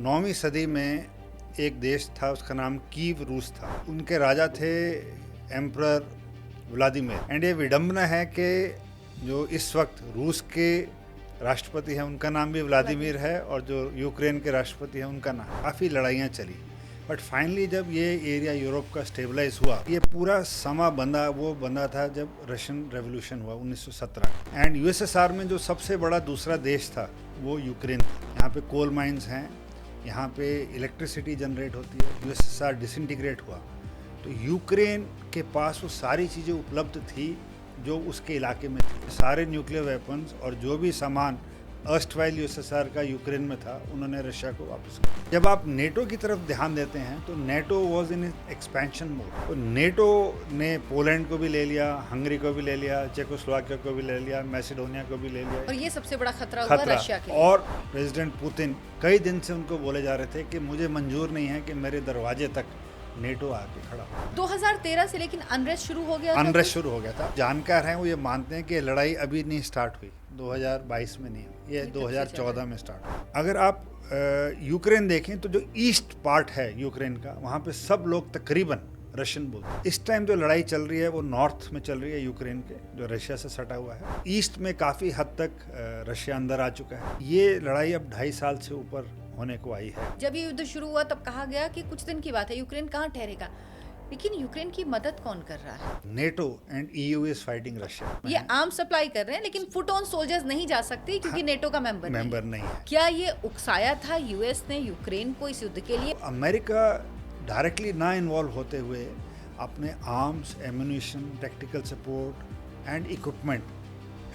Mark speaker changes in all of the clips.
Speaker 1: 9वीं सदी में एक देश था, उसका नाम कीव रूस था। उनके राजा थे एम्परर व्लादिमीर। एंड ये विडंबना है कि जो इस वक्त रूस के राष्ट्रपति हैं उनका नाम भी व्लादिमीर है, और जो यूक्रेन के राष्ट्रपति हैं उनका नाम। काफ़ी लड़ाइयाँ चली, बट फाइनली जब ये एरिया यूरोप का स्टेबलाइज हुआ, ये पूरा समा बंधा था जब रशियन रेवोल्यूशन हुआ 1917। एंड यूएसएसआर में जो सबसे बड़ा दूसरा देश था वो यूक्रेन था। यहाँ पे कोल माइंस हैं, यहाँ पे इलेक्ट्रिसिटी जनरेट होती है। यूएसएसआर डिसइंटीग्रेट हुआ तो यूक्रेन के पास वो सारी चीज़ें उपलब्ध थी जो उसके इलाके में थी। सारे न्यूक्लियर वेपन्स और जो भी सामान अर्स्टवाइल यूएसएसआर का यूक्रेन में था, उन्होंने रशिया को वापस किया। जब आप नेटो की तरफ ध्यान देते हैं तो NATO was in expansion mode. तो नेटो ने पोलैंड को भी ले लिया, हंगरी को भी ले लिया, चेकोस्लोवाकिया को भी ले लिया, मैसेडोनिया को भी ले लिया।
Speaker 2: और ये सबसे बड़ा खतरा हुआ रशिया के लिए।
Speaker 1: और प्रेसिडेंट पुतिन कई दिन से उनको बोले जा रहे थे कि मुझे मंजूर नहीं है कि मेरे दरवाजे तक नेटो आके खड़ा।
Speaker 2: 2013 से लेकिन अनरेस्ट शुरू हो गया।
Speaker 1: अनरेस्ट शुरू हो गया था। जानकार हैं वो ये मानते हैं कि लड़ाई अभी नहीं स्टार्ट हुई, 2022 में नहीं हुई, ये 2014 में स्टार्ट हुई। अगर आप यूक्रेन देखें तो जो ईस्ट पार्ट है यूक्रेन का, वहाँ पे सब लोग तकरीबन रशियन बोलते हैं। इस टाइम जो लड़ाई चल रही है वो नॉर्थ में चल रही है यूक्रेन के, जो रशिया से सटा हुआ है। ईस्ट में काफ़ी हद तक रशिया अंदर आ चुका है। ये लड़ाई अब 2.5 साल से ऊपर होने को आई है।
Speaker 2: जब ये युद्ध शुरू हुआ तब कहा गया कि कुछ दिन की बात है, यूक्रेन कहाँ ठहरेगा, लेकिन यूक्रेन की मदद कौन कर रहा है?
Speaker 1: NATO and EU is fighting Russia.
Speaker 2: ये आर्म सप्लाई कर रहे हैं, लेकिन फुट ऑन सोल्जर्स नहीं जा सकते क्योंकि नेटो का मेंबर नहीं है। क्या ये उकसाया था यूएस ने यूक्रेन को इस युद्ध के लिए?
Speaker 1: अमेरिका डायरेक्टली ना इन्वॉल्व होते हुए अपने arms, ammunition, technical support and equipment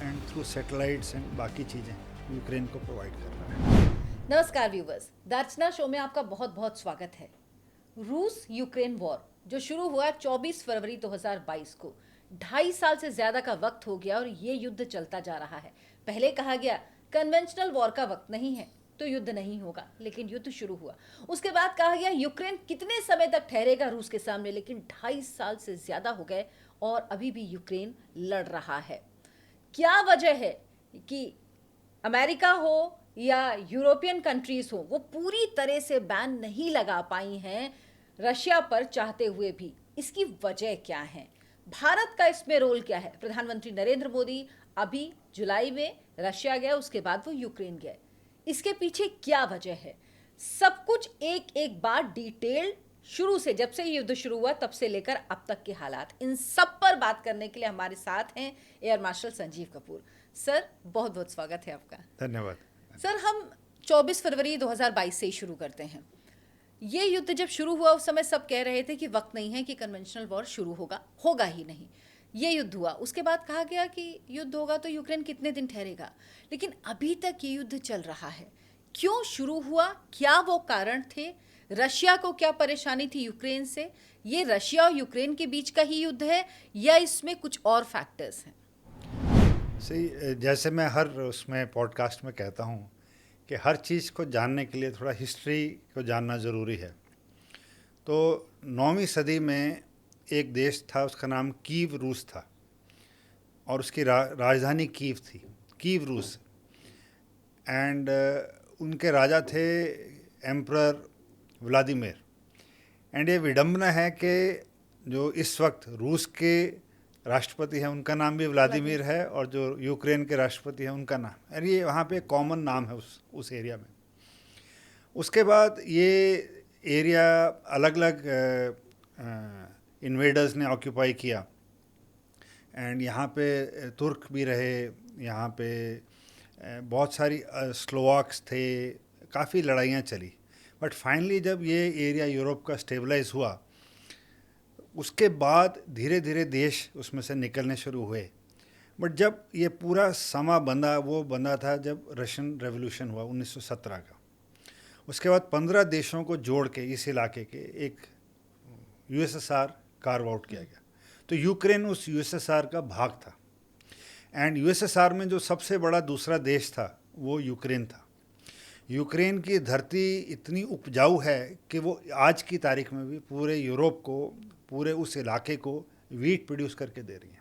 Speaker 1: and through satellites and बाकी चीज़ें यूक्रेन को प्रोवाइड कर रहा है।
Speaker 2: नमस्कार व्यूवर्स, द अर्चना शो में आपका बहुत बहुत स्वागत है। रूस यूक्रेन वॉर जो शुरू हुआ 24 फरवरी 2022 को, 2.5 साल से ज्यादा का वक्त हो गया और ये युद्ध चलता जा रहा है। पहले कहा गया कन्वेंशनल वॉर का वक्त नहीं है तो युद्ध नहीं होगा, लेकिन युद्ध शुरू हुआ। उसके बाद कहा गया यूक्रेन कितने समय तक ठहरेगा रूस के सामने, लेकिन 2.5 साल से ज्यादा हो गए और अभी भी यूक्रेन लड़ रहा है। क्या वजह है कि अमेरिका हो या यूरोपियन कंट्रीज हो, वो पूरी तरह से बैन नहीं लगा पाई हैं रशिया पर चाहते हुए भी? इसकी वजह क्या है? भारत का इसमें रोल क्या है? प्रधानमंत्री नरेंद्र मोदी अभी जुलाई में रशिया गए, उसके बाद वो यूक्रेन गए। इसके पीछे क्या वजह है? सब कुछ एक एक बार डिटेल, शुरू से जब से युद्ध शुरू हुआ तब से लेकर अब तक के हालात, इन सब पर बात करने के लिए हमारे साथ हैं air marshal Sanjeev Kapoor. Sir, बहुत बहुत स्वागत है आपका।
Speaker 1: धन्यवाद।
Speaker 2: सर, हम 24 फरवरी 2022 से ही शुरू करते हैं। ये युद्ध जब शुरू हुआ उस समय सब कह रहे थे कि वक्त नहीं है कि कन्वेंशनल वॉर शुरू होगा ही नहीं। ये युद्ध हुआ, उसके बाद कहा गया कि युद्ध होगा तो यूक्रेन कितने दिन ठहरेगा, लेकिन अभी तक ये युद्ध चल रहा है। क्यों शुरू हुआ? क्या वो कारण थे? रशिया को क्या परेशानी थी यूक्रेन से? ये रशिया और यूक्रेन के बीच का ही युद्ध है या इसमें कुछ और फैक्टर्स हैं?
Speaker 1: सही, जैसे मैं हर उसमें पॉडकास्ट में कहता हूँ कि हर चीज़ को जानने के लिए थोड़ा हिस्ट्री को जानना ज़रूरी है। तो 9वीं सदी में एक देश था, उसका नाम कीव रूस था, और उसकी राजधानी कीव थी, कीव रूस। एंड उनके राजा थे एम्परर व्लादिमीर। एंड ये विडंबना है कि जो इस वक्त रूस के राष्ट्रपति हैं उनका नाम भी व्लादिमीर है, और जो यूक्रेन के राष्ट्रपति हैं उनका नाम, और ये वहाँ पे कॉमन नाम है उस एरिया में। उसके बाद ये एरिया अलग अलग इन्वेडर्स ने ऑक्यूपाई किया। एंड यहाँ पे तुर्क भी रहे, यहाँ पे बहुत सारी स्लोवाक्स थे, काफ़ी लड़ाइयाँ चली, बट फाइनली जब ये एरिया यूरोप का स्टेबलाइज हुआ, उसके बाद धीरे धीरे देश उसमें से निकलने शुरू हुए। बट जब ये पूरा समा बंधा था जब रशियन रेवोल्यूशन हुआ 1917 का। उसके बाद 15 देशों को जोड़ के इस इलाके के एक यूएसएसआर कार्व आउट किया गया। तो यूक्रेन उस यूएसएसआर का भाग था। एंड यूएसएसआर में जो सबसे बड़ा दूसरा देश था वो यूक्रेन था। यूक्रेन की धरती इतनी उपजाऊ है कि वो आज की तारीख में भी पूरे यूरोप को, पूरे उस इलाके को वीट प्रोड्यूस करके दे रही है।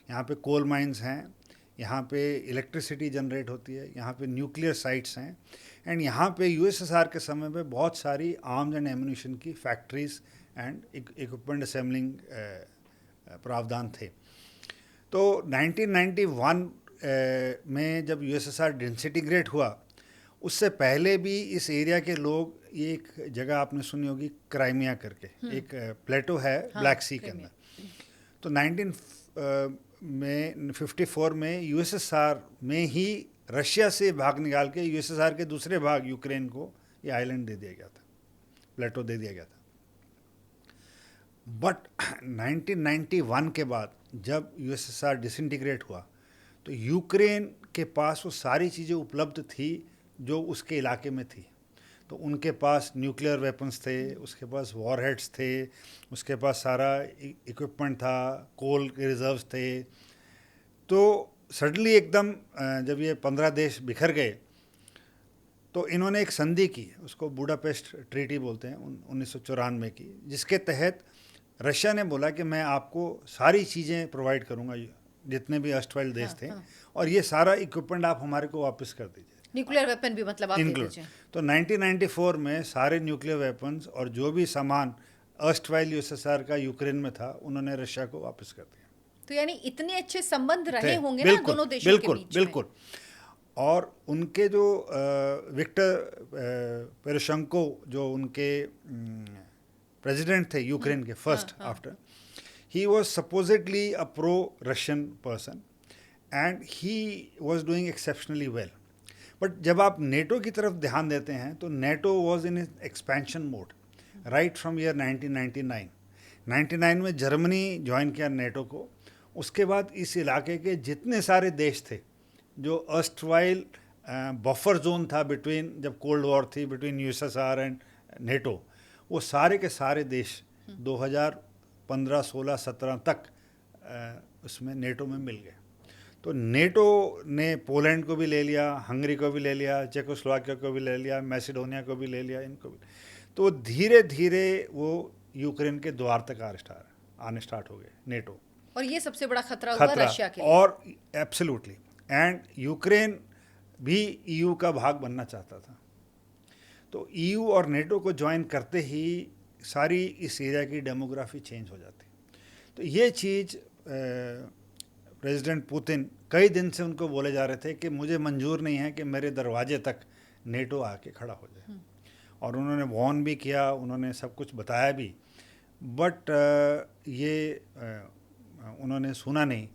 Speaker 1: यहाँ पे कोल माइंस हैं, यहाँ पे इलेक्ट्रिसिटी जनरेट होती है, यहाँ पे न्यूक्लियर साइट्स हैं। एंड यहाँ पे यूएसएसआर के समय पे बहुत सारी आर्म्स एंड एम्यूनिशन की फैक्ट्रीज एंड इक्विपमेंट असेंबलिंग प्रावधान थे। तो 1991 में जब यूएसएसआर डिसइंटीग्रेट हुआ, उससे पहले भी इस एरिया के लोग, ये एक जगह आपने सुनी होगी क्राइमिया करके, एक प्लेटो है ब्लैक सी के अंदर। तो 1954 में यूएसएसआर में ही रशिया से भाग निकाल के यूएसएसआर के दूसरे भाग यूक्रेन को ये आइलैंड दे दिया गया था, प्लेटो दे दिया गया था। बट 1991 के बाद जब यूएसएसआर डिसइंटीग्रेट हुआ तो यूक्रेन के पास वो सारी चीज़ें उपलब्ध थी जो उसके इलाके में थी। तो उनके पास न्यूक्लियर वेपन्स थे, उसके पास वॉरहेड्स थे, उसके पास सारा इक्विपमेंट था, कोल के रिजर्व्स थे। तो सडनली एकदम जब ये 15 देश बिखर गए तो इन्होंने एक संधि की, उसको बुडापेस्ट ट्रीटी बोलते हैं, 1994 की, जिसके तहत रशिया ने बोला कि मैं आपको सारी चीज़ें प्रोवाइड करूंगा, जितने भी अष्टवाइल देश थे, और ये सारा इक्विपमेंट आप हमारे को वापस कर दीजिए,
Speaker 2: न्यूक्लियर वेपन भी मतलब आप दे दीजिए।
Speaker 1: तो 1994 में सारे न्यूक्लियर वेपन्स और जो भी सामान अष्टवाइल यूएसएसआर का यूक्रेन में था उन्होंने रशिया को वापस कर दिया।
Speaker 2: तो यानी इतने अच्छे संबंध रहे होंगे ना दोनों देशों के बीच में।
Speaker 1: बिल्कुल। और उनके जो विक्टर पोरोशेंको जो उनके प्रेसिडेंट थे यूक्रेन के first after, he was supposedly a pro-Russian person and he was doing exceptionally well. But जब आप नेटो की तरफ ध्यान देते हैं तो NATO was in expansion mode right from year 1999. 99 में जर्मनी ज्वाइन किया नेटो को। उसके बाद इस इलाके के जितने सारे देश थे जो अष्टवाइल बफर जोन था बिटवीन, जब कोल्ड वॉर थी बिटवीन यूएसएसआर एंड नेटो, वो सारे के सारे देश 2015, 16, 17 तक उसमें नेटो में मिल गए। तो नेटो ने पोलैंड को भी ले लिया, हंगरी को भी ले लिया, चेकोस्लोवाकिया को भी ले लिया, मैसिडोनिया को भी ले लिया, इनको भी। तो धीरे धीरे वो यूक्रेन के द्वार तक आने स्टार्ट हो गए नेटो।
Speaker 2: और ये सबसे बड़ा खतरा हुआ रशिया के लिए।
Speaker 1: और एब्सोल्युटली, एंड यूक्रेन भी ईयू का भाग बनना चाहता था। तो ईयू और नेटो को ज्वाइन करते ही सारी इस एरिया की डेमोग्राफी चेंज हो जाती। तो ये चीज़ प्रेसिडेंट पुतिन कई दिन से उनको बोले जा रहे थे कि मुझे मंजूर नहीं है कि मेरे दरवाजे तक नेटो आके खड़ा हो जाए, और उन्होंने वॉर्न भी किया, उन्होंने सब कुछ बताया भी, बट ये उन्होंने सुना नहीं।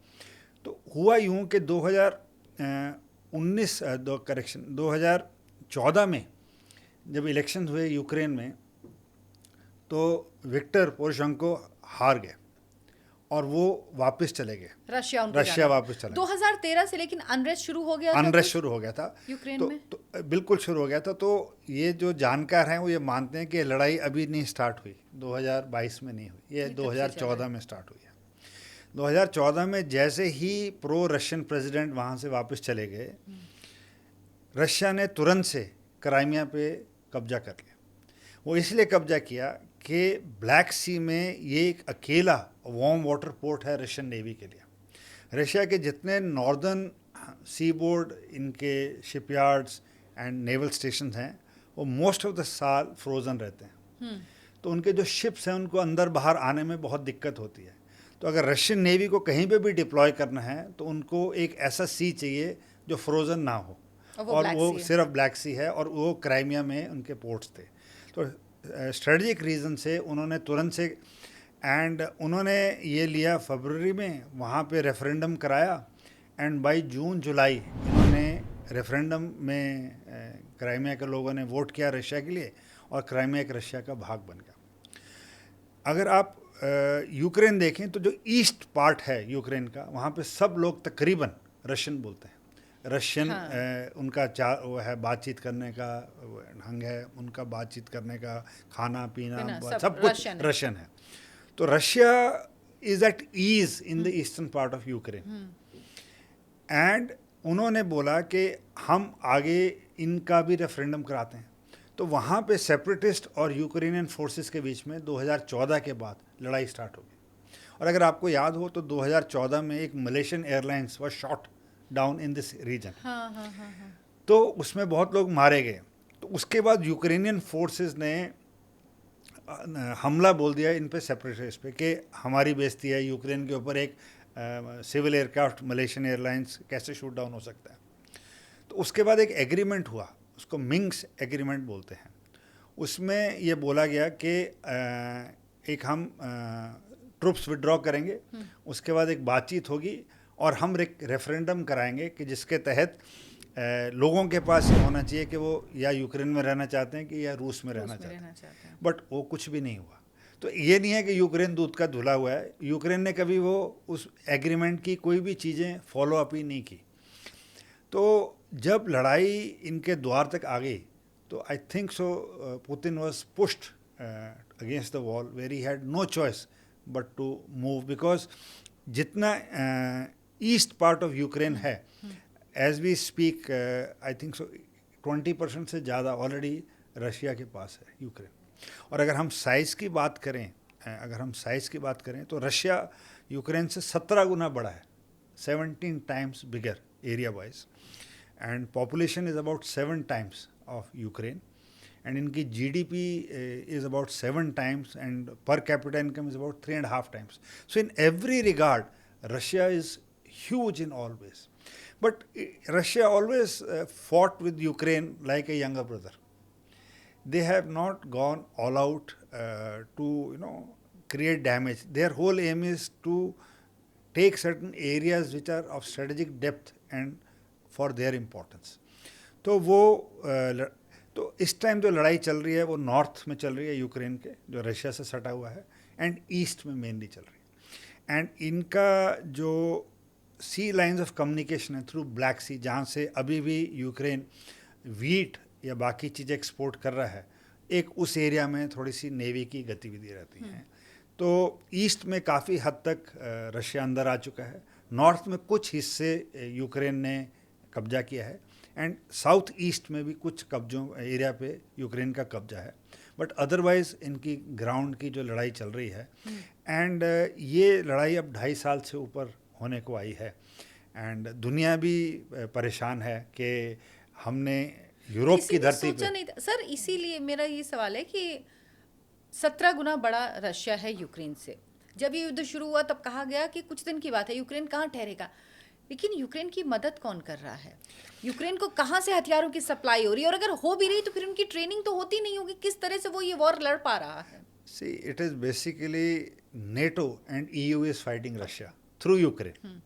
Speaker 1: तो हुआ यूँ कि 2014 में जब इलेक्शन हुए यूक्रेन में, तो विक्टर पोरोशेंको हार गए और वो वापस चले गए, रशिया वापस चले।
Speaker 2: 2013 से लेकिन अनरेस्ट शुरू हो गया था यूक्रेन में। तो
Speaker 1: बिल्कुल शुरू हो गया था। तो ये जो जानकार हैं वो ये मानते हैं कि लड़ाई अभी नहीं स्टार्ट हुई, 2022 में नहीं हुई, ये 2014 में स्टार्ट हुई है। 2014 में जैसे ही प्रो रशियन प्रेसिडेंट वहाँ से वापस चले गए, रशिया ने तुरंत से क्राइमिया पे कब्जा कर लिया। वो इसलिए कब्जा किया कि ब्लैक सी में ये एक अकेला वार्म वाटर पोर्ट है रशियन नेवी के लिए। रशिया के जितने नॉर्दर्न सी बोर्ड, इनके शिपयार्ड्स एंड नेवल स्टेशन हैं, वो मोस्ट ऑफ द साल फ्रोज़न रहते हैं। तो उनके जो शिप्स हैं उनको अंदर बाहर आने में बहुत दिक्कत होती है। तो अगर रशियन नेवी को कहीं पे भी डिप्लॉय करना है तो उनको एक ऐसा सी चाहिए जो फ्रोज़न ना हो, और वो सिर्फ ब्लैक सी है, और वो क्राइमिया में उनके पोर्ट्स थे। तो स्ट्रेटजिक रीज़न से उन्होंने तुरंत से, एंड उन्होंने ये लिया फरवरी में, वहाँ पे रेफरेंडम कराया, एंड बाई जून जुलाई इन्होंने रेफरेंडम में क्राइमिया के लोगों ने वोट किया रशिया के लिए, और क्राइमिया एक रशिया का भाग बन गया। अगर आप यूक्रेन देखें तो जो ईस्ट पार्ट है यूक्रेन का, वहाँ पे सब लोग तकरीबन रशियन बोलते हैं। रशियन उनका वो है, बातचीत करने का ढंग है उनका, बातचीत करने का, खाना पीना सब कुछ रशियन है। तो Russia is at ease in the eastern part of Ukraine, and उन्होंने बोला कि हम आगे इनका भी रेफरेंडम कराते हैं। तो वहाँ पे सेपरेटिस्ट और यूक्रेनियन फोर्सेस के बीच में 2014 के बाद लड़ाई स्टार्ट हो गई। और अगर आपको याद हो तो 2014 में एक Malaysian airlines was shot down in this region. तो उसमें बहुत लोग मारे गए, तो उसके बाद यूक्रेनियन फोर्सेस ने हमला बोल दिया इन पे सेपरेटिस्ट पे कि हमारी बेइज्जती है, यूक्रेन के ऊपर एक सिविल एयरक्राफ्ट मलेशियन एयरलाइंस कैसे शूट डाउन हो सकता है। तो उसके बाद एक एग्रीमेंट हुआ, उसको मिंक्स एग्रीमेंट बोलते हैं। उसमें ये बोला गया कि एक हम ट्रुप्स विड्रॉ करेंगे, उसके बाद एक बातचीत होगी और हम एक रेफरेंडम कराएंगे कि जिसके तहत लोगों के पास ये होना चाहिए कि वो या यूक्रेन में रहना चाहते हैं कि या रूस में रहना चाहते हैं। बट वो कुछ भी नहीं हुआ। तो ये नहीं है कि यूक्रेन दूध का धुला हुआ है, यूक्रेन ने कभी वो उस एग्रीमेंट की कोई भी चीज़ें फॉलो अप ही नहीं की। तो जब लड़ाई इनके द्वार तक आ गई तो I think so Putin was pushed against the wall where he had no choice but to move, because जितना ईस्ट पार्ट ऑफ यूक्रेन है, as we speak I think so 20% से ज़्यादा ऑलरेडी रशिया के पास है यूक्रेन। और अगर हम size की बात करें तो रशिया यूक्रेन से 17 गुना बड़ा है, 17 times bigger area wise, and population is about 7 times of Ukraine, and इनकी GDP is about 7 times, and per capita income is about 3.5 times. So in every regard, Russia is huge in all ways. But Russia always fought with Ukraine like a younger brother. They have not gone all out to create damage. Their whole aim is to take certain areas which are of strategic depth and for their importance. तो वो तो इस time जो लड़ाई चल रही है वो नॉर्थ में चल रही है यूक्रेन के, जो रशिया से सटा हुआ है, एंड ईस्ट में मेनली चल रही है. एंड इनका जो सी लाइंस ऑफ कम्युनिकेशन है थ्रू ब्लैक सी, जहाँ से अभी भी यूक्रेन वीट या बाकी चीज़ें एक्सपोर्ट कर रहा है, एक उस एरिया में थोड़ी सी नेवी की गतिविधि रहती हैं. तो ईस्ट में काफ़ी हद तक रशिया अंदर आ चुका है, नॉर्थ में कुछ हिस्से यूक्रेन ने कब्जा किया है, एंड साउथ ईस्ट में भी कुछ कब्जों एरिया पे यूक्रेन का कब्जा है. बट अदरवाइज इनकी ग्राउंड की जो लड़ाई चल रही है, एंड ये लड़ाई अब 2.5 साल से ऊपर होने को आई है, एंड दुनिया भी परेशान है कि हमने यूरोप की धरती पे
Speaker 2: नहीं था. सर इसीलिए मेरा ये सवाल है कि 17 गुना बड़ा रशिया है यूक्रेन से. जब ये युद्ध शुरू हुआ तब कहा गया कि कुछ दिन की बात है, यूक्रेन कहाँ ठहरेगा. लेकिन यूक्रेन की मदद कौन कर रहा है? यूक्रेन को कहाँ से हथियारों की सप्लाई हो रही है? और अगर हो भी रही तो फिर उनकी ट्रेनिंग तो होती नहीं होगी. किस तरह से वो ये वॉर लड़ पा रहा है?
Speaker 1: See it is basically NATO and EU is fighting Russia through Ukraine.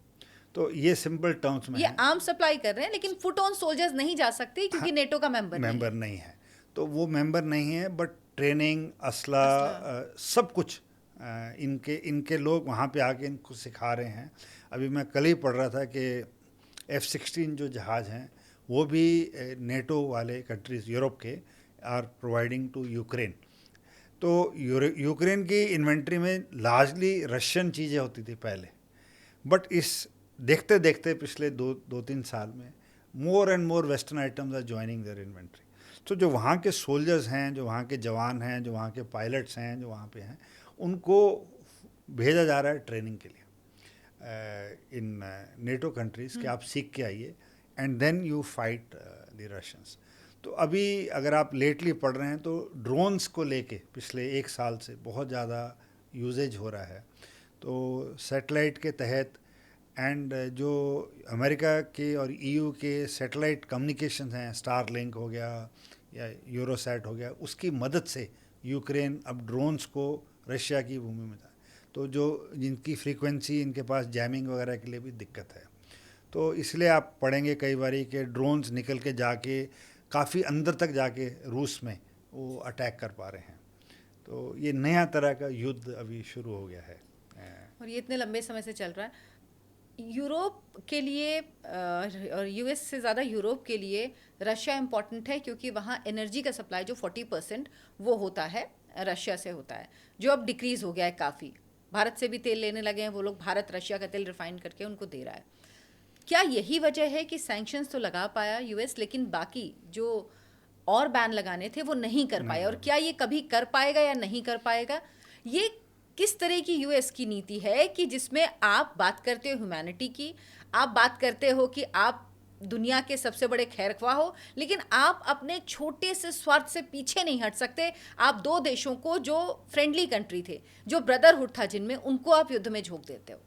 Speaker 1: तो ये सिंपल टर्म्स में
Speaker 2: ये आर्म सप्लाई कर रहे हैं, लेकिन फुट ऑन सोल्जर्स नहीं जा सकते क्योंकि NATO का मेंबर
Speaker 1: नहीं है. तो वो मेंबर नहीं है, बट ट्रेनिंग, असला सब कुछ इनके लोग वहाँ पे आके इनको सिखा रहे हैं. अभी मैं कल ही पढ़ रहा था कि F-16 जो जहाज़ हैं वो भी NATO वाले कंट्रीज़ यूरोप के आर प्रोवाइडिंग टू यूक्रेन. तो यूक्रेन की इन्वेंट्री में लार्जली रशियन चीज़ें होती थी पहले, बट इस देखते देखते पिछले 2-3 साल में more and more western items are joining their inventory. तो जो वहाँ के सोल्जर्स हैं, जो वहाँ के जवान हैं, जो वहाँ के पायलट्स हैं, जो वहाँ पे हैं, उनको भेजा जा रहा है ट्रेनिंग के लिए इन NATO कंट्रीज़ कि आप सीख के आइए and then you fight the Russians. तो अभी अगर आप लेटली पढ़ रहे हैं तो ड्रोन्स को लेके पिछले 1 साल से बहुत ज़्यादा यूजेज हो रहा है. तो सैटेलाइट के तहत एंड जो अमेरिका के और EU के सैटेलाइट कम्युनिकेशन हैं, स्टारलिंक हो गया या यूरोसैट हो गया, उसकी मदद से यूक्रेन अब ड्रोन्स को रशिया की भूमि में था. तो जो जिनकी फ्रीक्वेंसी इनके पास जैमिंग वगैरह के लिए भी दिक्कत है. तो इसलिए आप पढ़ेंगे कई बारी कि ड्रोन्स निकल के जाके काफ़ी अंदर तक जाके रूस में वो अटैक कर पा रहे हैं. तो ये नया तरह का युद्ध अभी शुरू हो गया है,
Speaker 2: और ये इतने लंबे समय से चल रहा है. यूरोप के लिए और US से ज़्यादा यूरोप के लिए रशिया इम्पॉर्टेंट है, क्योंकि वहाँ एनर्जी का सप्लाई जो 40% वो होता है रशिया से होता है, जो अब डिक्रीज़ हो गया है काफ़ी. भारत से भी तेल लेने लगे हैं वो लोग, भारत रशिया का तेल रिफाइन करके उनको दे रहा है. क्या यही वजह है कि सैंक्शंस तो लगा पाया US, लेकिन बाकी जो और बैन लगाने थे वो नहीं कर पाए? और क्या ये कभी कर पाएगा या नहीं कर पाएगा? ये किस तरह की US की नीति है कि जिसमें आप बात करते हो ह्यूमैनिटी की, आप बात करते हो कि आप दुनिया के सबसे बड़े खैरख्वाह हो, लेकिन आप अपने छोटे से स्वार्थ से पीछे नहीं हट सकते। आप दो देशों को, जो फ्रेंडली कंट्री थे, जो ब्रदरहुड था जिनमें, उनको आप युद्ध में झोंक देते हो।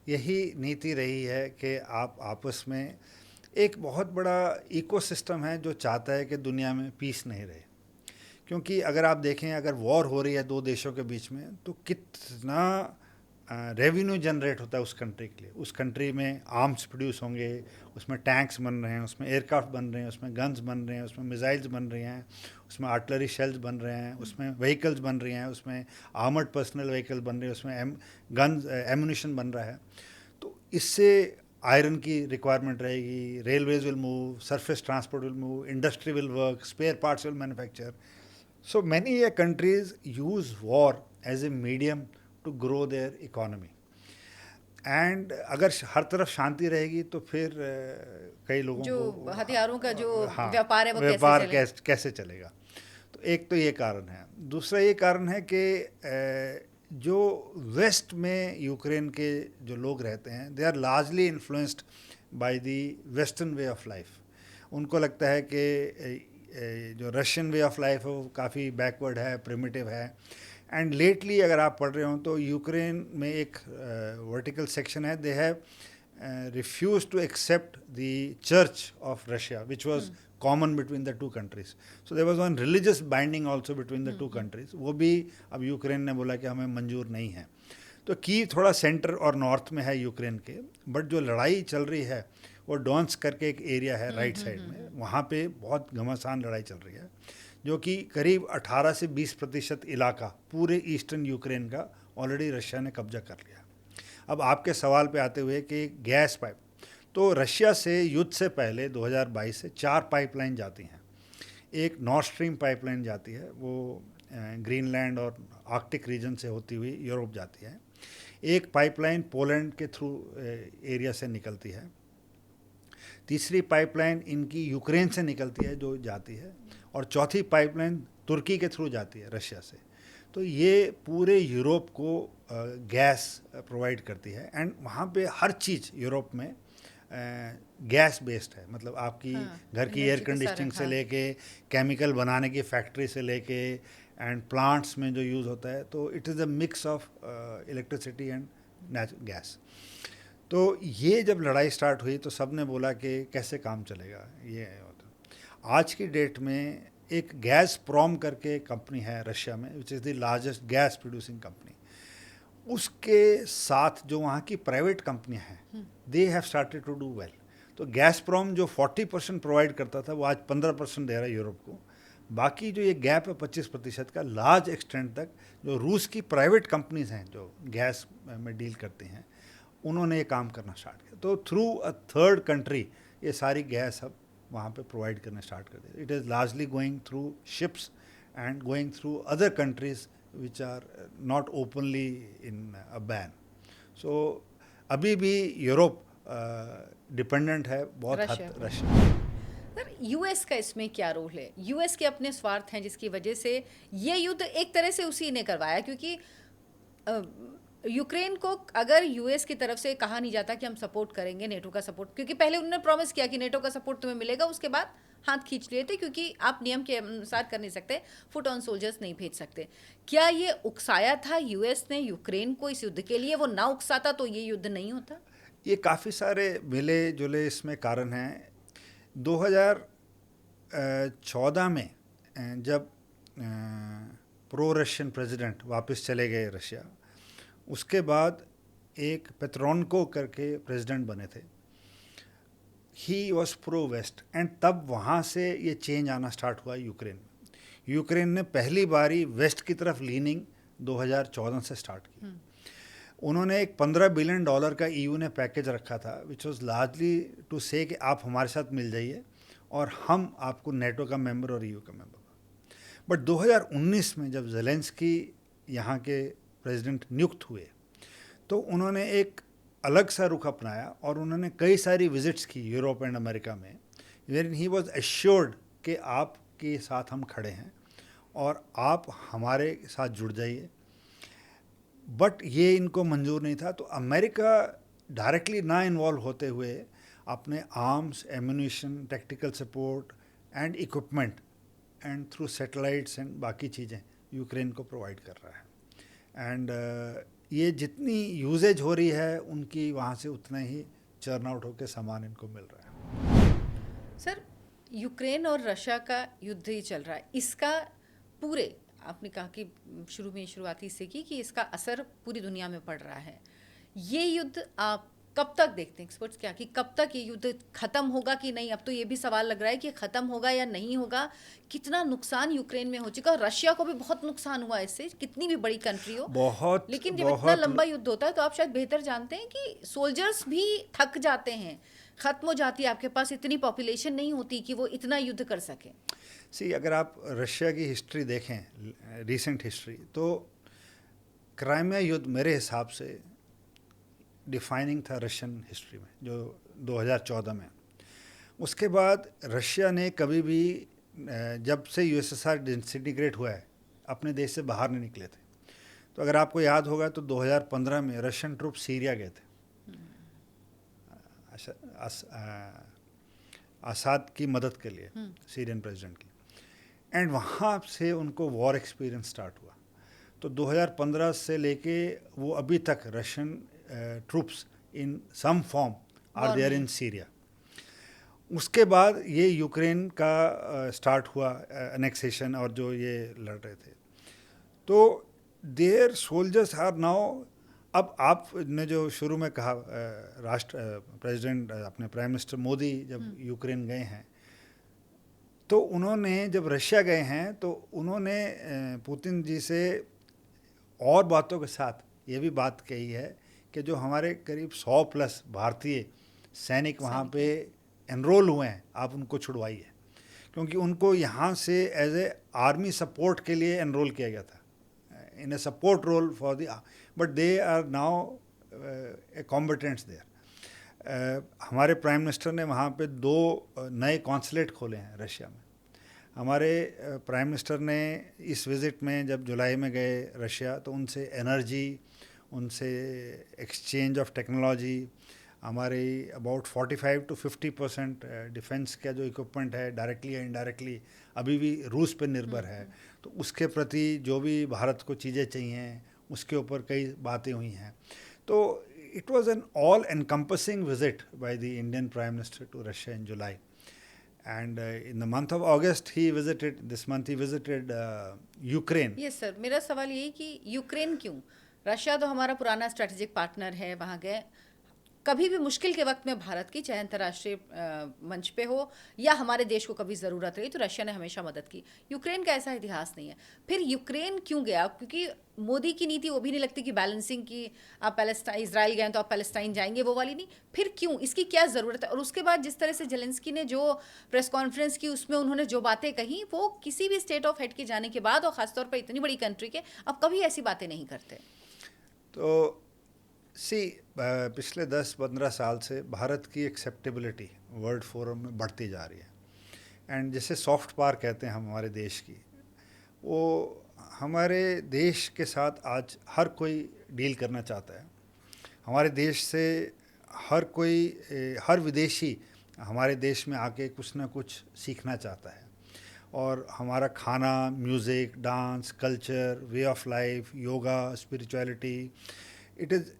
Speaker 1: यही नीति रही है कि आप आपस में, एक बहुत बड़ा इकोसिस्टम है जो चाहता है कि दुनिया में पीस नहीं रहे। क्योंकि अगर आप देखें, अगर वॉर हो रही है दो देशों के बीच में, तो कितना रेवेन्यू जनरेट होता है उस कंट्री के लिए। उस कंट्री में आर्म्स प्रोड्यूस होंगे, उसमें टैंक्स बन रहे हैं, उसमें एयरक्राफ्ट बन रहे हैं, उसमें गन्स बन रहे हैं, उसमें मिसाइल्स बन रही हैं, उसमें आर्टिलरी शेल्स बन रहे हैं, उसमें व्हीकल्स बन रही हैं, उसमें आर्मर्ड पर्सनल व्हीकल बन रहे हैं, उसमें गन्स एमुनिशन बन रहा है। तो इससे आयरन की रिक्वायरमेंट रहेगी, railways will move, surface transport will move, industry will work, spare parts will manufacture. So many countries use war as a medium to grow their economy. And अगर हर तरफ शांति रहेगी तो फिर कई लोगों
Speaker 2: जो
Speaker 1: को
Speaker 2: हथियारों का जो
Speaker 1: हाँ,
Speaker 2: व्यापार है वो
Speaker 1: व्यापार
Speaker 2: कैसे चलेगा?
Speaker 1: कैसे चलेगा। तो एक तो ये कारण है। दूसरा ये कारण है कि जो वेस्ट में यूक्रेन के जो लोग रहते हैं, they are largely influenced by the western way of life. उनको लगता है कि जो रशियन वे ऑफ लाइफ है वो काफ़ी बैकवर्ड है, प्रिमिटिव है। एंड लेटली अगर आप पढ़ रहे हो तो यूक्रेन में एक वर्टिकल सेक्शन है, they have refused to accept the church of Russia, which was common between the two countries. So there was one religious binding also between the two countries. वो भी अब यूक्रेन ने बोला कि हमें मंजूर नहीं है। तो कीव थोड़ा सेंटर और नॉर्थ में है यूक्रेन के, बट जो लड़ाई चल रही है वो डॉन्स करके एक एरिया है राइट साइड में, वहाँ पे बहुत घमासान लड़ाई चल रही है, जो कि करीब 18 से 20% इलाका पूरे ईस्टर्न यूक्रेन का ऑलरेडी रशिया ने कब्जा कर लिया। अब आपके सवाल पे आते हुए कि गैस पाइप, तो रशिया से युद्ध से पहले 2022 से 4 पाइपलाइन जाती हैं। एक नॉर्थ स्ट्रीम पाइपलाइन जाती है, वो ग्रीनलैंड और आर्कटिक रीजन से होती हुई यूरोप जाती है। एक पाइपलाइन पोलैंड के थ्रू एरिया से निकलती है। तीसरी पाइपलाइन इनकी यूक्रेन से निकलती है जो जाती है, और चौथी पाइपलाइन तुर्की के थ्रू जाती है रशिया से। तो ये पूरे यूरोप को गैस प्रोवाइड करती है। एंड वहाँ पे हर चीज़ यूरोप में गैस बेस्ड है, मतलब आपकी घर की एयर कंडीशनिंग से लेके केमिकल बनाने की फैक्ट्री से लेके एंड प्लांट्स में जो यूज़ होता है, तो it is a mix of electricity and gas. तो ये जब लड़ाई स्टार्ट हुई तो सब ने बोला कि कैसे काम चलेगा ये होता। आज की डेट में एक गैस प्रोम करके कंपनी है रशिया में, which is the largest gas producing company. उसके साथ जो वहाँ की प्राइवेट कंपनियाँ हैं, they have started to do well. तो गैस प्रोम जो 40% प्रोवाइड करता था वो आज 15% दे रहा है यूरोप को। बाकी जो ये गैप है 25% का, लार्ज एक्सटेंट तक जो रूस की प्राइवेट कंपनीज हैं जो गैस में डील करती हैं, उन्होंने ये काम करना स्टार्ट किया। तो थ्रू अ थर्ड कंट्री ये सारी गैस अब वहाँ पे प्रोवाइड करना स्टार्ट कर दिया। It is largely going through ships and going through other countries which are not openly in a ban. So अभी भी यूरोप डिपेंडेंट है बहुत हद रशिया।
Speaker 2: सर, यूएस का इसमें क्या रोल है? यूएस के अपने स्वार्थ हैं जिसकी वजह से ये युद्ध एक तरह से उसी ने करवाया, क्योंकि यूक्रेन को अगर यूएस की तरफ से कहा नहीं जाता कि हम सपोर्ट करेंगे नेटो का सपोर्ट, क्योंकि पहले उन्होंने प्रॉमिस किया कि नेटो का सपोर्ट तुम्हें मिलेगा, उसके बाद हाथ खींच लिए थे क्योंकि आप नियम के अनुसार कर नहीं सकते, फुट ऑन सोल्जर्स नहीं भेज सकते। क्या ये उकसाया था यूएस ने यूक्रेन को इस युद्ध के लिए? वो ना उकसाता तो ये युद्ध नहीं होता।
Speaker 1: ये काफ़ी सारे मिले जुले इसमें कारण हैं। 2014 में जब प्रो रशियन प्रेसिडेंट वापस चले गए रशिया, उसके बाद एक पेट्रोनको करके प्रेसिडेंट बने थे, he was pro west, and तब वहाँ से ये चेंज आना स्टार्ट हुआ यूक्रेन में। यूक्रेन ने पहली बारी वेस्ट की तरफ लीनिंग 2014 से स्टार्ट की। उन्होंने एक $15 बिलियन का ईयू ने पैकेज रखा था, विच वॉज लार्जली टू से कि आप हमारे साथ मिल जाइए और हम आपको नेटो का मेंबर और ईयू का मेंबर। बट 2019 में जब ज़ेलेंस्की यहाँ के प्रेसिडेंट नियुक्त हुए तो उन्होंने एक अलग सा रुख अपनाया और उन्होंने कई सारी विजिट्स की यूरोप एंड अमेरिका में, वेयर ही वॉज एश्योर्ड कि आपके साथ हम खड़े हैं और आप हमारे साथ जुड़ जाइए। बट ये इनको मंजूर नहीं था। तो अमेरिका डायरेक्टली ना इन्वॉल्व होते हुए अपने arms, ammunition, technical support and equipment and through satellites and बाकी चीज़ें यूक्रेन को प्रोवाइड कर रहा है। एंड ये जितनी यूजेज हो रही है उनकी वहाँ से उतना ही चर्न आउट होकर सामान इनको मिल रहा है।
Speaker 2: सर, यूक्रेन और रशिया का युद्ध ही चल रहा है, इसका पूरे, आपने कहा कि शुरू में शुरुआती इससे कि इसका असर पूरी दुनिया में पड़ रहा है। ये युद्ध आप कब तक देखते हैं एक्सपर्ट्स क्या, कि कब तक ये युद्ध खत्म होगा कि नहीं? अब तो ये भी सवाल लग रहा है कि खत्म होगा या नहीं होगा। कितना नुकसान यूक्रेन में हो चुका, रशिया को भी बहुत नुकसान हुआ इससे, कितनी भी बड़ी कंट्री हो।
Speaker 1: बहुत,
Speaker 2: लेकिन जब इतना लंबा युद्ध होता है तो आप शायद बेहतर जानते हैं कि सोल्जर्स भी थक जाते हैं, खत्म हो जाती है, आपके पास इतनी पॉपुलेशन नहीं होती कि वो इतना युद्ध कर सके।
Speaker 1: अगर आप रशिया की हिस्ट्री देखें, रीसेंट हिस्ट्री, तो क्राइमिया युद्ध मेरे हिसाब से डिफाइनिंग था रशियन हिस्ट्री में, जो 2014 में। उसके बाद रशिया ने कभी भी, जब से यूएसएसआर डिसइंटीग्रेट हुआ है, अपने देश से बाहर नहीं निकले थे। तो अगर आपको याद होगा तो 2015 में रशियन ट्रूप सीरिया गए थे आसाद की मदद के लिए, सीरियन प्रेसिडेंट की, एंड वहाँ से उनको वॉर एक्सपीरियंस स्टार्ट हुआ। तो 2015 से लेके वो अभी तक Russian troops in some form are there in Syria. उसके बाद ये यूक्रेन का स्टार्ट हुआ एनेक्सेशन, और जो ये लड़ रहे थे, तो देयर सोल्जर्स आर नाउ। अब आपने जो शुरू में कहा, प्रेसिडेंट अपने प्राइम मिनिस्टर मोदी जब यूक्रेन गए हैं, तो उन्होंने जब रशिया गए हैं तो उन्होंने पुतिन जी से और बातों के साथ ये भी बात कही है कि जो हमारे करीब 100+ भारतीय सैनिक वहाँ पे एनरोल हुए हैं, आप उनको छुड़वाइए, क्योंकि उनको यहाँ से एज ए आर्मी सपोर्ट के लिए एनरोल किया गया था, in a support role for the, but they are now a combatants there. हमारे प्राइम मिनिस्टर ने वहाँ पे 2 नए कॉन्सुलेट खोले हैं रशिया में। हमारे प्राइम मिनिस्टर ने इस विज़िट में जब जुलाई में गए रशिया, तो उनसे एनर्जी, उनसे एक्सचेंज ऑफ टेक्नोलॉजी, हमारे अबाउट 45 to 50% डिफेंस का जो इक्विपमेंट है डायरेक्टली या इनडायरेक्टली अभी भी रूस पे निर्भर है, तो उसके प्रति जो भी भारत को चीज़ें चाहिए उसके ऊपर कई बातें हुई हैं। तो it was an all-encompassing visit by the Indian Prime Minister to Russia in July. And in the month of August, this month he visited Ukraine.
Speaker 2: Yes, sir. मेरा सवाल यही कि यूक्रेन क्यों? रशिया तो हमारा पुराना स्ट्रेटेजिक पार्टनर है, वहाँ गए। कभी भी मुश्किल के वक्त में भारत की, चाहे अंतर्राष्ट्रीय मंच पे हो या हमारे देश को कभी ज़रूरत रही, तो रशिया ने हमेशा मदद की। यूक्रेन का ऐसा इतिहास नहीं है। फिर यूक्रेन क्यों गया? क्योंकि मोदी की नीति वो भी नहीं लगती कि बैलेंसिंग की, आप पैलेस्टाइन, इजराइल गए तो आप पैलेस्टाइन जाएंगे, वो वाली नहीं। फिर क्यों, इसकी क्या ज़रूरत है? और उसके बाद जिस तरह से जेलेंस्की ने जो प्रेस कॉन्फ्रेंस की, उसमें उन्होंने जो बातें कही, वो किसी भी स्टेट ऑफ हेड के जाने के बाद, और ख़ासतौर पर इतनी बड़ी कंट्री के, अब कभी ऐसी बातें नहीं करते।
Speaker 1: तो पिछले 10-15 साल से भारत की एक्सेप्टेबिलिटी वर्ल्ड फोरम में बढ़ती जा रही है। एंड जैसे सॉफ्ट पावर कहते हैं हम हमारे देश की, वो हमारे देश के साथ आज हर कोई डील करना चाहता है। हमारे देश से हर विदेशी हमारे देश में आके कुछ ना कुछ सीखना चाहता है। और हमारा खाना, music, dance, culture, way of life, yoga, spirituality, it is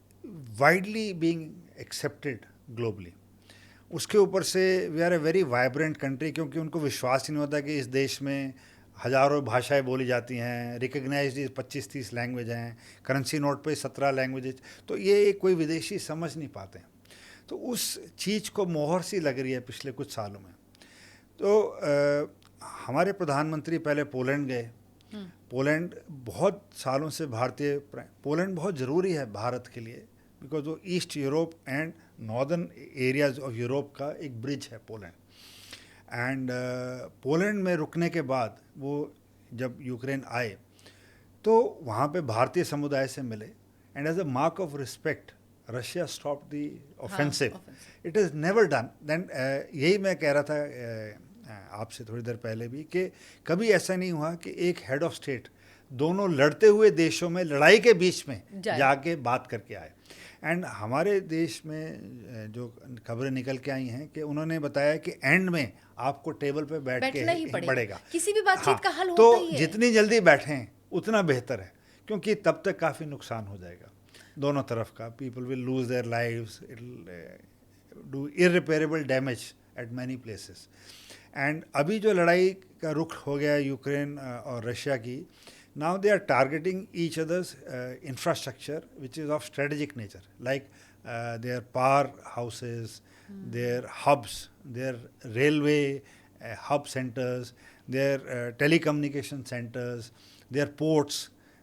Speaker 1: widely being accepted globally. उसके ऊपर से we are a very vibrant country, क्योंकि उनको विश्वास ही नहीं होता कि इस देश में हज़ारों भाषाएं बोली जाती हैं, रिकग्नाइज्ड 25-30 लैंग्वेज हैं, करेंसी नोट पे 17 लैंग्वेजेज, तो ये कोई विदेशी समझ नहीं पाते हैं। तो उस चीज़ को मोहर सी लग रही है पिछले कुछ सालों में। तो हमारे प्रधानमंत्री पहले पोलैंड गए। पोलैंड बहुत सालों से पोलैंड बहुत ज़रूरी है भारत के लिए, बिकॉज वो east Europe and northern areas of Europe का एक ब्रिज है पोलैंड। एंड पोलैंड में रुकने के बाद वो जब यूक्रेन आए तो वहाँ पे भारतीय समुदाय से मिले, and as a mark of respect Russia stop the offensive. It is never done. Then यही मैं कह रहा था आपसे थोड़ी देर पहले भी, कि कभी ऐसा नहीं हुआ कि एक हेड ऑफ स्टेट दोनों लड़ते हुए देशों में लड़ाई के बीच में
Speaker 2: जाए।
Speaker 1: जाके बात करके आए। एंड हमारे देश में जो खबरें निकल के आई हैं कि उन्होंने बताया कि एंड में आपको टेबल पे बैठ
Speaker 2: बैठना
Speaker 1: के
Speaker 2: ही
Speaker 1: पड़ेगा।
Speaker 2: किसी भी बातचीत का हल
Speaker 1: तो
Speaker 2: होता ही है।
Speaker 1: जितनी जल्दी बैठें उतना बेहतर है, क्योंकि तब तक काफ़ी नुकसान हो जाएगा दोनों तरफ का। People will lose their lives, it will do irreparable damage at many places. And अभी जो लड़ाई का रुख हो गया यूक्रेन और रशिया की, now they are targeting each other's infrastructure which is of strategic nature, like their power houses, their hubs, their railway hub centers, their telecommunication centers, their ports,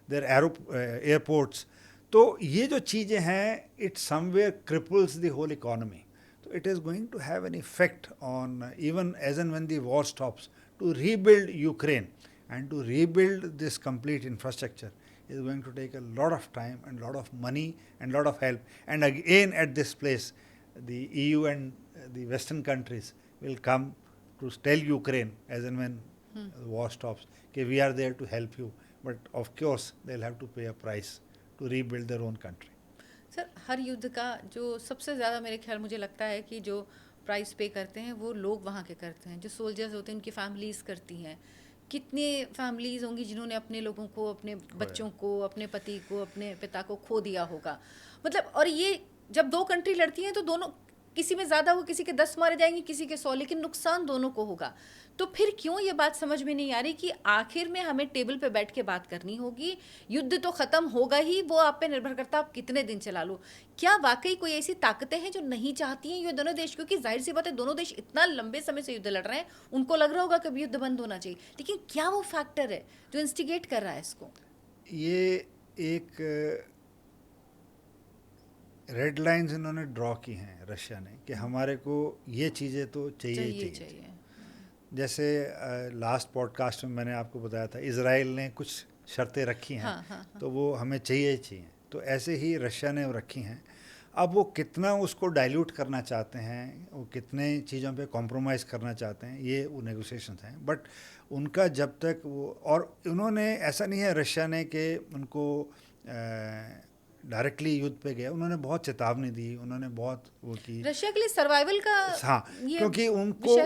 Speaker 1: their airports. तो ये जो चीज़ें हैं, it somewhere cripples the whole economy. So it is going to have an effect on even as and when the war stops, to rebuild Ukraine and to rebuild this complete infrastructure is going to take a lot of time and a lot of money and a lot of help. And again at this place, the EU and the Western countries will come to tell Ukraine as and when the war stops, okay, we are there to help you, but of course they'll have to pay a price to rebuild their own country.
Speaker 2: Sir, हर युद्ध का जो सबसे ज़्यादा मेरे ख्याल मुझे लगता है कि जो प्राइस पे करते हैं वो लोग वहाँ के करते हैं, जो सोल्जर्स होते हैं उनकी फैमिलीज़ करती हैं। कितनी फैमिलीज़ होंगी जिन्होंने अपने लोगों को, अपने बच्चों को, अपने पति को, अपने पिता को खो दिया होगा। मतलब, और ये जब दो कंट्री लड़ती हैं तो दोनों, किसी में ज़्यादा हो, किसी के 10 मारे जाएंगे, किसी के 100, लेकिन नुकसान दोनों को होगा। तो फिर क्यों ये बात समझ में नहीं आ रही कि आखिर में हमें टेबल पे बैठ के बात करनी होगी। युद्ध तो ख़त्म होगा ही, वो आप पे निर्भर करता है आप कितने दिन चला लो। क्या वाकई कोई ऐसी ताकतें हैं जो नहीं चाहती हैं ये दोनों देश? क्योंकि जाहिर सी बात है, दोनों देश इतना लंबे समय से युद्ध लड़ रहे हैं, उनको लग रहा होगा कभी युद्ध बंद होना चाहिए, लेकिन क्या वो फैक्टर है जो इंस्टिगेट कर रहा है इसको?
Speaker 1: ये एक रेड लाइंस इन्होंने ड्रॉ की हैं रशिया ने, कि हमारे को ये चीज़ें तो चाहिए। जैसे लास्ट पॉडकास्ट में मैंने आपको बताया था, इजराइल ने कुछ शर्तें रखी हैं। हाँ. तो वो हमें चाहिए। तो ऐसे ही रशिया ने रखी हैं। अब वो कितना उसको डाइल्यूट करना चाहते हैं, वो कितने चीज़ों पे कॉम्प्रोमाइज़ करना चाहते हैं, ये वो नेगोशिएशंस हैं। बट उनका जब तक वो, और उन्होंने ऐसा नहीं है रशिया ने कि उनको डायरेक्टली युद्ध पे गया, उन्होंने बहुत चेतावनी दी, उन्होंने बहुत वो की
Speaker 2: रशिया के लिए सर्वाइवल का।
Speaker 1: हाँ, क्योंकि उनको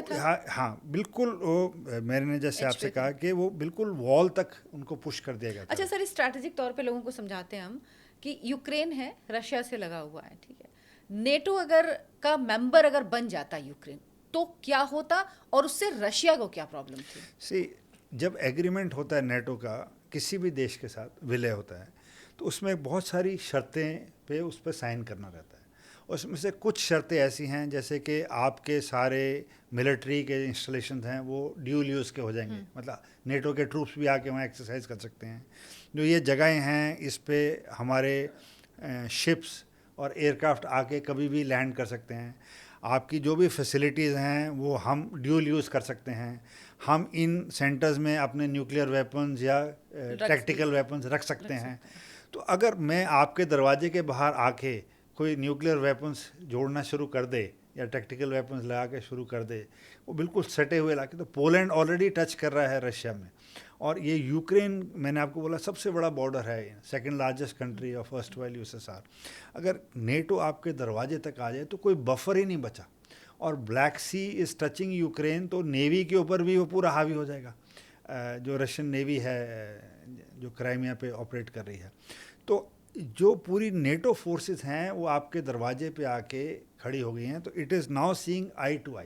Speaker 1: हाँ बिल्कुल, वो मैंने जैसे आपसे कहा कि वो बिल्कुल वॉल तक उनको पुश कर दिया गया था।
Speaker 2: अच्छा सर, स्ट्रैटेजिक तौर पे लोगों को समझाते हैं हम कि यूक्रेन है, रशिया से लगा हुआ है, ठीक है। नेटो अगर का मेंबर अगर बन जाता यूक्रेन तो क्या होता, और उससे रशिया को क्या प्रॉब्लम थी?
Speaker 1: सी, जब एग्रीमेंट होता है नेटो का किसी भी देश के साथ, विलय होता है, तो उसमें बहुत सारी शर्तें पे उस पर साइन करना रहता है। उसमें से कुछ शर्तें ऐसी हैं जैसे कि आपके सारे मिलिट्री के इंस्टॉलेशन हैं वो ड्यूल यूज़ के हो जाएंगे, मतलब नेटो के ट्रूप्स भी आके वहाँ एक्सरसाइज कर सकते हैं। जो ये जगहें हैं इस पे हमारे शिप्स और एयरक्राफ्ट आके कभी भी लैंड कर सकते हैं। आपकी जो भी फैसिलिटीज़ हैं वो हम ड्यूल यूज़ कर सकते हैं। हम इन सेंटर्स में अपने न्यूक्लियर वेपन्स या टैक्टिकल वेपन्स रख सकते हैं। तो अगर मैं आपके दरवाजे के बाहर आके कोई न्यूक्लियर वेपन्स जोड़ना शुरू कर दे या टैक्टिकल वेपन्स लगा के शुरू कर दे, वो बिल्कुल सटे हुए इलाके, तो पोलैंड ऑलरेडी टच कर रहा है रशिया में, और ये यूक्रेन मैंने आपको बोला सबसे बड़ा बॉर्डर है, second largest country of first while USSR. अगर नेटो आपके दरवाजे तक आ जाए तो कोई बफर ही नहीं बचा, और Black Sea is touching Ukraine, तो नेवी के ऊपर भी वो पूरा हावी हो जाएगा। जो रशियन नेवी है जो क्राइमिया पे ऑपरेट कर रही है, तो जो पूरी नेटो फोर्सेस हैं वो आपके दरवाजे पे आके खड़ी हो गई हैं। तो it is now seeing eye to eye,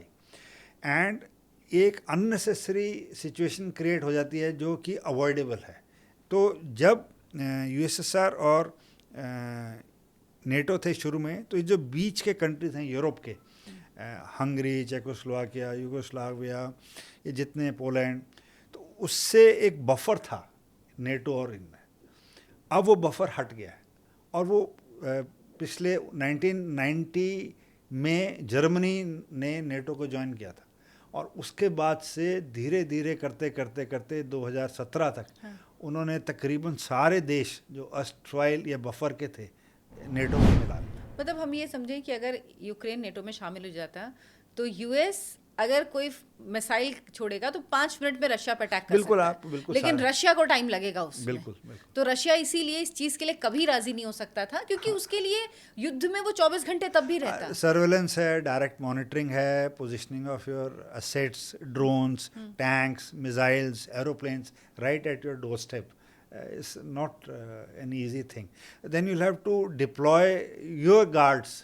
Speaker 1: and एक अननेसेसरी सिचुएशन क्रिएट हो जाती है जो कि अवॉइडेबल है। तो जब यूएसएसआर और नेटो थे शुरू में, तो ये जो बीच के कंट्रीज हैं यूरोप के, हंगरी, चेकोस्लोवाकिया, यूगोस्लाविया, ये जितने, पोलैंड, तो उससे एक बफर था नेटो और इनमें। अब वो बफर हट गया है, और वो पिछले 1990 में जर्मनी ने नेटो को ज्वाइन किया था, और उसके बाद से धीरे धीरे करते 2017 तक उन्होंने तकरीबन सारे देश जो अस्ट्रॉयल या बफर के थे नेटो में मिला।
Speaker 2: मतलब हम ये समझें कि अगर यूक्रेन नेटो में शामिल हो जाता तो यूएस अगर कोई मिसाइल छोड़ेगा तो 5 मिनट में रशिया पर अटैक कर
Speaker 1: बिल्कुल,
Speaker 2: सकता
Speaker 1: आप
Speaker 2: है,
Speaker 1: बिल्कुल
Speaker 2: लेकिन
Speaker 1: सारे-
Speaker 2: रशिया को टाइम लगेगा उसमें।
Speaker 1: बिल्कुल बिल्कुल।
Speaker 2: तो रशिया इसीलिए इस चीज के लिए कभी राजी नहीं हो सकता था, क्योंकि उसके लिए युद्ध में वो 24 घंटे तब भी रहता।
Speaker 1: सर्वेलेंस है, डायरेक्ट मॉनिटरिंग है, positioning of your assets, drones, tanks, missiles, aeroplanes right at your door step is not an easy thing. Then you'll have to deploy your guards,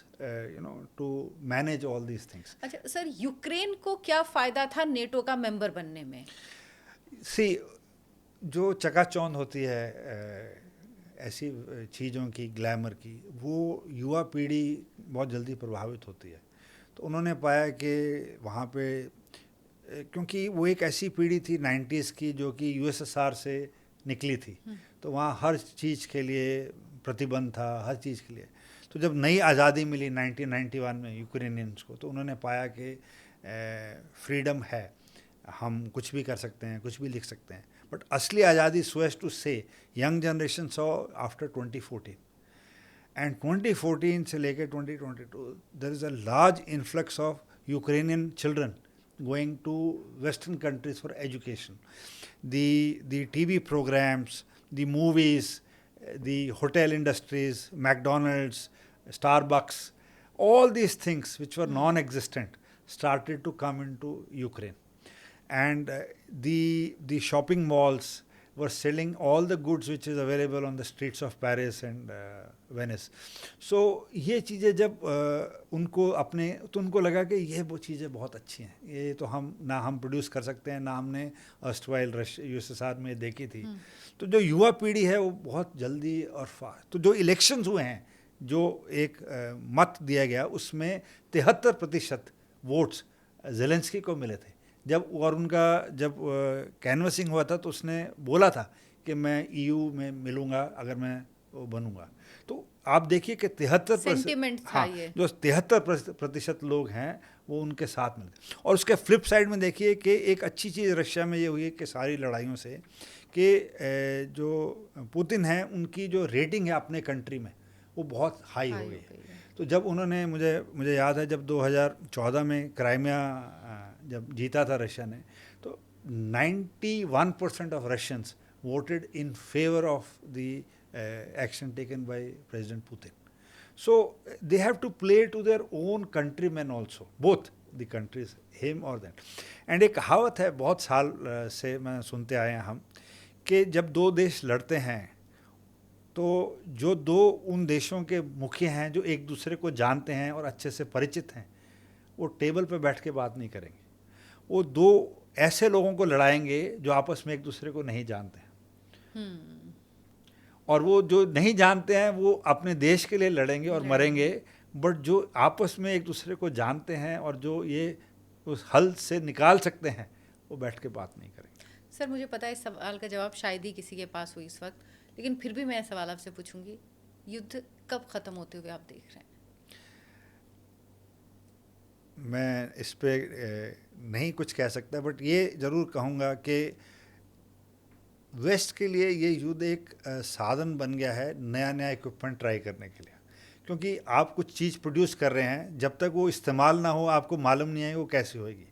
Speaker 1: to manage all these things.
Speaker 2: अच्छा sir, Ukraine को क्या फायदा था NATO का member बनने में?
Speaker 1: See, जो चकाचौंध होती है ऐसी चीज़ों की, ग्लैमर की, वो युवा पीढ़ी बहुत जल्दी प्रभावित होती है। तो उन्होंने पाया कि वहाँ पे क्योंकि वो एक ऐसी पीढ़ी थी 90s की जो कि यूएसएसआर से निकली थी, तो वहाँ हर चीज़ के लिए प्रतिबंध था, हर चीज़ के लिए। तो जब नई आज़ादी मिली 1991 में यूक्रेनियंस को, तो उन्होंने पाया कि फ्रीडम है, हम कुछ भी कर सकते हैं, कुछ भी लिख सकते हैं। बट असली आज़ादी, so as to say, young generation saw after 2014, and 2014 से लेकर 2022 there is a large influx of Ukrainian children going to Western countries for education. The TV programs, the movies, the hotel industries, McDonald's, Starbucks, all these things which were non-existent started to come into Ukraine. And the shopping malls were selling all the goods which is available on the streets of Paris and Venice. So ये चीज़ें जब उनको अपने, तो उनको लगा कि ये वो चीज़ें बहुत अच्छी हैं, ये तो हम ना हम प्रोड्यूस कर सकते हैं, ना हमने अर्स्टवाइल यूएसएसआर में देखी थी। तो जो युवा पीढ़ी है वो बहुत जल्दी और फास्ट, तो जो इलेक्शंस हुए हैं, जो एक मत दिया गया, उसमें 73% वोट्स ज़ेलेंस्की को मिले थे। जब और उनका जब कैनवसिंग हुआ था तो उसने बोला था कि मैं ईयू में मिलूंगा अगर मैं वो बनूंगा। तो आप देखिए कि 73%, हाँ, जो 73% लोग हैं वो उनके साथ मिल गए। और उसके फ्लिप साइड में देखिए कि एक अच्छी चीज़ रशिया में ये हुई है कि सारी लड़ाइयों से कि जो पुतिन है उनकी जो रेटिंग है अपने कंट्री में वो बहुत हाई हो गई है। तो जब उन्होंने, मुझे याद है जब 2014 में क्राइमिया जब जीता था रशिया ने, तो 91% of Russians voted in favour of the action taken by president Putin. So they have to play to their own countrymen also, both the countries, him or them. And एक कहावत है, बहुत साल से मैं सुनते आए हैं हम, कि जब दो देश लड़ते हैं तो जो दो उन देशों के मुखिया हैं जो एक दूसरे को जानते हैं और अच्छे से परिचित हैं, वो टेबल पे बैठ के बात नहीं करेंगे, वो दो ऐसे लोगों को लड़ाएंगे जो आपस में एक दूसरे को नहीं जानते हैं। और वो जो नहीं जानते हैं वो अपने देश के लिए लड़ेंगे और मरेंगे, बट जो आपस में एक दूसरे को जानते हैं और जो ये उस हल से निकाल सकते हैं वो बैठ के बात नहीं करेंगे।
Speaker 2: सर मुझे पता है इस सवाल का जवाब शायद ही किसी के पास हो इस वक्त, लेकिन फिर भी मैं सवाल आपसे पूछूंगी, युद्ध कब ख़त्म होते हुए आप देख रहे हैं?
Speaker 1: मैं इस पे नहीं कुछ कह सकता, बट ये ज़रूर कहूँगा कि वेस्ट के लिए ये युद्ध एक साधन बन गया है नया नया इक्विपमेंट ट्राई करने के लिए, क्योंकि आप कुछ चीज़ प्रोड्यूस कर रहे हैं, जब तक वो इस्तेमाल ना हो आपको मालूम नहीं है वो कैसी होएगी।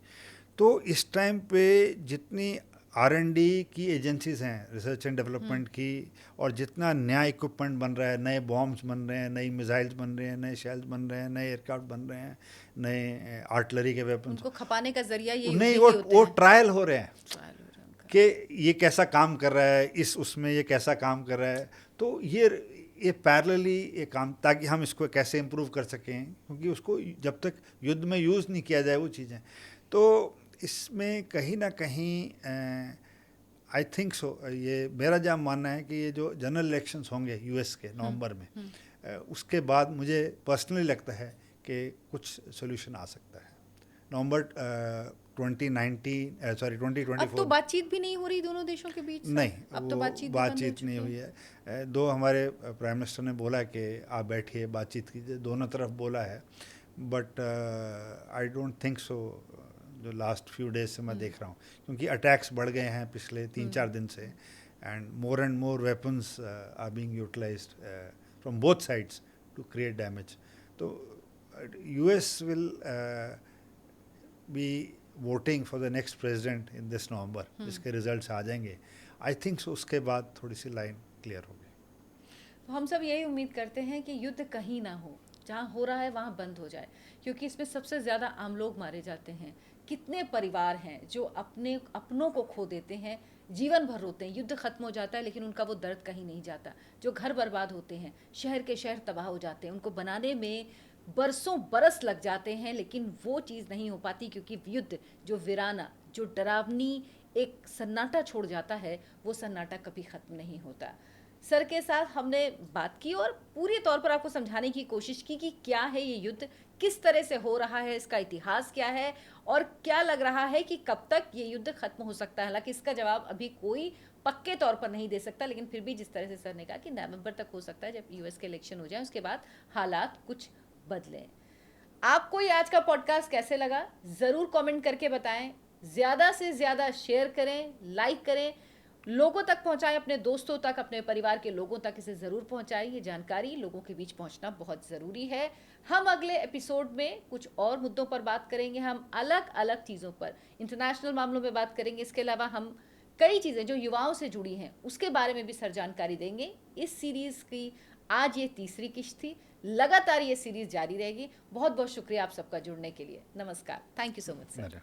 Speaker 1: तो इस टाइम पे जितनी R&D की एजेंसीज हैं, रिसर्च एंड डेवलपमेंट की, और जितना नया इक्विपमेंट बन रहा है, नए बॉम्ब्स बन रहे हैं, नई मिसाइल्स बन रहे हैं, नए शेल्स बन रहे हैं, नए एयरक्राफ्ट बन रहे हैं, नए आर्टिलरी के वेपन्स,
Speaker 2: उनको खपाने का जरिया ये
Speaker 1: नहीं, वो ट्रायल हो रहे हैं कि ये कैसा काम कर रहा है, इस उसमें ये कैसा काम कर रहा है। तो ये पैरेलली ये काम, ताकि हम इसको कैसे इम्प्रूव कर सकें, क्योंकि उसको जब तक युद्ध में यूज़ नहीं किया जाए वो चीज़ें, तो इसमें कहीं ना कहीं आई थिंक सो, ये मेरा जहाँ मानना है कि ये जो जनरल इलेक्शंस होंगे यूएस के नवंबर में, उसके बाद मुझे पर्सनली लगता है कि कुछ सोल्यूशन आ सकता है। नवंबर 2024।
Speaker 2: अब तो बातचीत भी नहीं हो रही दोनों देशों के बीच?
Speaker 1: नहीं,
Speaker 2: अब तो
Speaker 1: बातचीत नहीं हुई है। दो हमारे प्राइम मिनिस्टर ने बोला कि आप बैठिए बातचीत कीजिए, दोनों तरफ बोला है, but I don't think so. जो लास्ट फ्यू डेज से मैं देख रहा हूँ, क्योंकि अटैक्स बढ़ गए हैं पिछले 3-4 दिन से, and more weapons are being utilised from both sides to create damage. तो US will be voting for the next president in this November, जिसके रिजल्ट्स आ जाएंगे, आई थिंक उसके बाद थोड़ी सी लाइन क्लियर होगी।
Speaker 2: तो हम सब यही उम्मीद करते हैं कि युद्ध कहीं ना हो, जहाँ हो रहा है वहाँ बंद हो जाए, क्योंकि इसमें सबसे ज़्यादा आम लोग मारे जाते हैं। कितने परिवार हैं जो अपनों को खो देते हैं, जीवन भर रोते हैं, युद्ध खत्म हो जाता है लेकिन उनका वो दर्द कहीं नहीं जाता। जो घर बर्बाद होते हैं, शहर के शहर तबाह हो जाते हैं, उनको बनाने में बरसों बरस लग जाते हैं, लेकिन वो चीज़ नहीं हो पाती, क्योंकि युद्ध जो वीराना, जो डरावनी एक सन्नाटा छोड़ जाता है, वो सन्नाटा कभी ख़त्म नहीं होता। सर के साथ हमने बात की और पूरी तौर पर आपको समझाने की कोशिश की कि क्या है ये युद्ध, किस तरह से हो रहा है, इसका इतिहास क्या है और क्या लग रहा है कि कब तक ये युद्ध खत्म हो सकता है। हालांकि इसका जवाब अभी कोई पक्के तौर पर नहीं दे सकता, लेकिन फिर भी जिस तरह से सर ने कहा कि नवंबर तक हो सकता है, जब यूएस के इलेक्शन हो जाए उसके बाद हालात कुछ बदलें। आपको ये आज का पॉडकास्ट कैसे लगा ज़रूर कमेंट करके बताएं, ज़्यादा से ज़्यादा शेयर करें, लाइक करें, लोगों तक पहुंचाएं, अपने दोस्तों तक, अपने परिवार के लोगों तक इसे ज़रूर पहुंचाएं। ये जानकारी लोगों के बीच पहुंचना बहुत ज़रूरी है। हम अगले एपिसोड में कुछ और मुद्दों पर बात करेंगे, हम अलग अलग चीज़ों पर, इंटरनेशनल मामलों में बात करेंगे। इसके अलावा हम कई चीज़ें जो युवाओं से जुड़ी हैं उसके बारे में भी सर जानकारी देंगे। इस सीरीज़ की आज ये तीसरी किस्त थी, लगातार ये सीरीज़ जारी रहेगी। बहुत बहुत शुक्रिया आप सबका जुड़ने के लिए। नमस्कार, thank you so much sir.